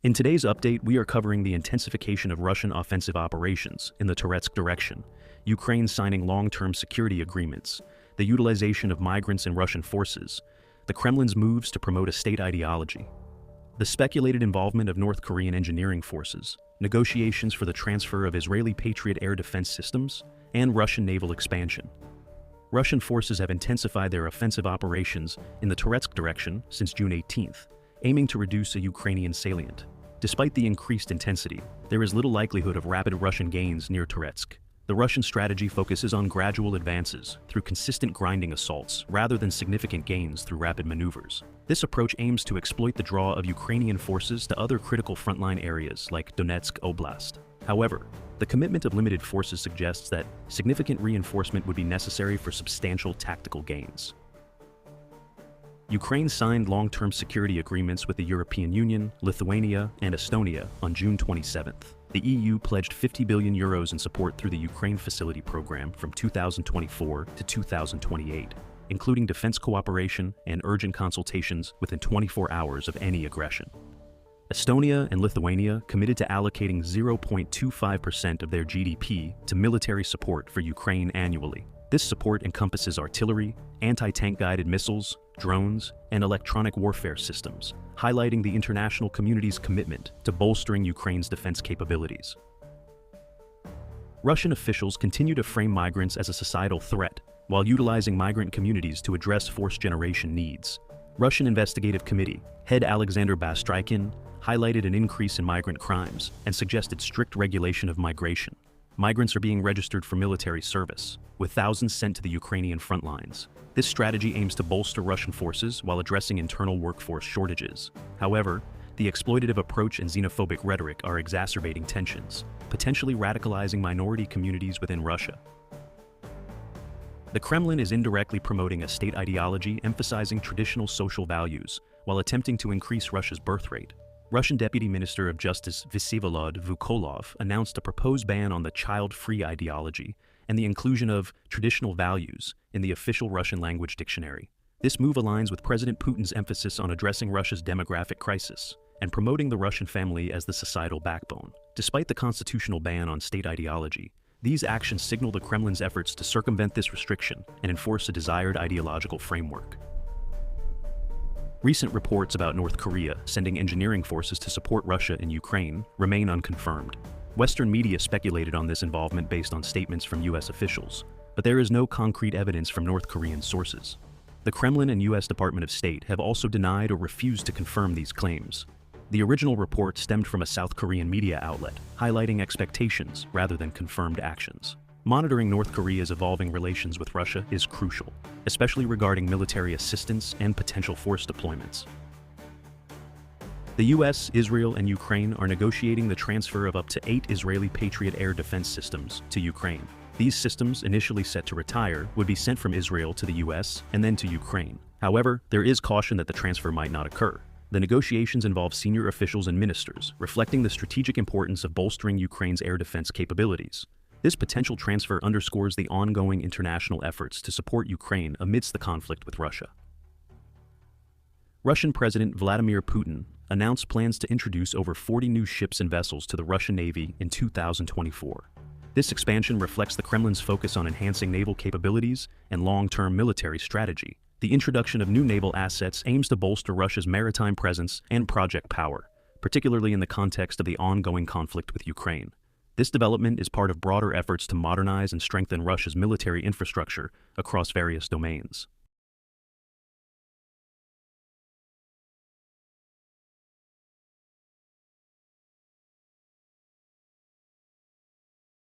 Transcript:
In today's update, we are covering the intensification of Russian offensive operations in the Toretsk direction, Ukraine signing long-term security agreements, the utilization of migrants in Russian forces, the Kremlin's moves to promote a state ideology, the speculated involvement of North Korean engineering forces, negotiations for the transfer of Israeli Patriot air defense systems, and Russian naval expansion. Russian forces have intensified their offensive operations in the Toretsk direction since June 18th, aiming to reduce a Ukrainian salient. Despite the increased intensity, there is little likelihood of rapid Russian gains near Toretsk. The Russian strategy focuses on gradual advances through consistent grinding assaults rather than significant gains through rapid maneuvers. This approach aims to exploit the draw of Ukrainian forces to other critical frontline areas like Donetsk Oblast. However, the commitment of limited forces suggests that significant reinforcement would be necessary for substantial tactical gains. Ukraine signed long-term security agreements with the European Union, Lithuania, and Estonia on June 27th. The EU pledged €50 billion in support through the Ukraine Facility Program from 2024 to 2028, including defense cooperation and urgent consultations within 24 hours of any aggression. Estonia and Lithuania committed to allocating 0.25% of their GDP to military support for Ukraine annually. This support encompasses artillery, anti-tank guided missiles, drones, and electronic warfare systems, highlighting the international community's commitment to bolstering Ukraine's defense capabilities. Russian officials continue to frame migrants as a societal threat, while utilizing migrant communities to address force generation needs. Russian Investigative Committee head Alexander Bastrykin highlighted an increase in migrant crimes and suggested strict regulation of migration. Migrants are being registered for military service, with thousands sent to the Ukrainian front lines. This strategy aims to bolster Russian forces while addressing internal workforce shortages. However, the exploitative approach and xenophobic rhetoric are exacerbating tensions, potentially radicalizing minority communities within Russia. The Kremlin is indirectly promoting a state ideology emphasizing traditional social values while attempting to increase Russia's birth rate. Russian Deputy Minister of Justice Vsevolod Vukolov announced a proposed ban on the child-free ideology and the inclusion of traditional values in the official Russian language dictionary. This move aligns with President Putin's emphasis on addressing Russia's demographic crisis and promoting the Russian family as the societal backbone. Despite the constitutional ban on state ideology, these actions signal the Kremlin's efforts to circumvent this restriction and enforce a desired ideological framework. Recent reports about North Korea sending engineering forces to support Russia in Ukraine remain unconfirmed. Western media speculated on this involvement based on statements from U.S. officials, but there is no concrete evidence from North Korean sources. The Kremlin and U.S. Department of State have also denied or refused to confirm these claims. The original report stemmed from a South Korean media outlet, highlighting expectations rather than confirmed actions. Monitoring North Korea's evolving relations with Russia is crucial, especially regarding military assistance and potential force deployments. The US, Israel, and Ukraine are negotiating the transfer of up to 8 Israeli Patriot air defense systems to Ukraine. These systems, initially set to retire, would be sent from Israel to the US and then to Ukraine. However, there is caution that the transfer might not occur. The negotiations involve senior officials and ministers, reflecting the strategic importance of bolstering Ukraine's air defense capabilities. This potential transfer underscores the ongoing international efforts to support Ukraine amidst the conflict with Russia. Russian President Vladimir Putin announced plans to introduce over 40 new ships and vessels to the Russian Navy in 2024. This expansion reflects the Kremlin's focus on enhancing naval capabilities and long-term military strategy. The introduction of new naval assets aims to bolster Russia's maritime presence and project power, particularly in the context of the ongoing conflict with Ukraine. This development is part of broader efforts to modernize and strengthen Russia's military infrastructure across various domains.